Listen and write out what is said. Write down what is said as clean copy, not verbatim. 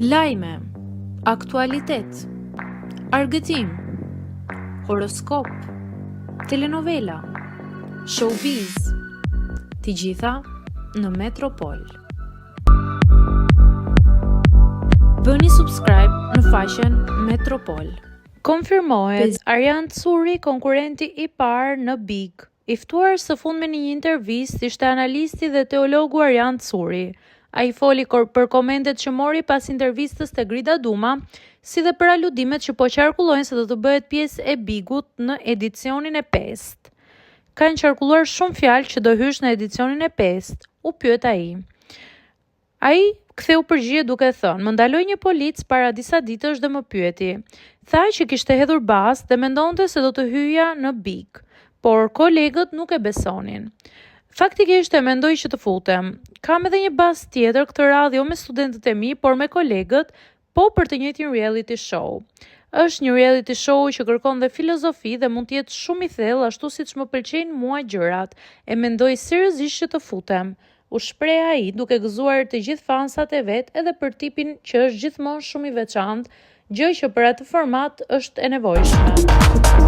Lajme, aktualitet, argëtim, horoskop, telenovela, showbiz, të gjitha në Metropol. Bëni subscribe në faqen Metropol. Konfirmohet Arjan Curi, konkurrenti i parë në Big. I ftuar së fundmi në një intervistë ishte analisti dhe teologu Arjan Curi. Ai foli për komentet që mori pas intervistës te Grida Duma, si dhe për aludimet që po qarkullojnë se do të bëhet pjesë e Bigut në edicionin e 5. Kanë qarkulluar shumë fjalë që do hysh në edicionin e 5, u pyet ai. Ai ktheu përgjigje duke thënë: "Më ndaloi një polic para disa ditësh dhe më pyeti. Tha që kishte hedhur bazë dhe mendonte se do të hyja në Big, por kolegët nuk e besonin. Faktikisht e mendoj që të futem. Kam edhe një bazë tjetër këtë radhë jo me studentët e mi, por me kolegët, po për të njëjtin reality show. Është një reality show që kërkon dhe filozofi dhe mund të jetë shumë i thellë, ashtu siç më pëlqejnë mua gjërat. E mendoj seriozisht që të futem." U shpreh ai duke gëzuar të gjithë fansat e vet edhe për tipin që është gjithmonë shumë i veçantë, gjë që për atë format është e nevojshme.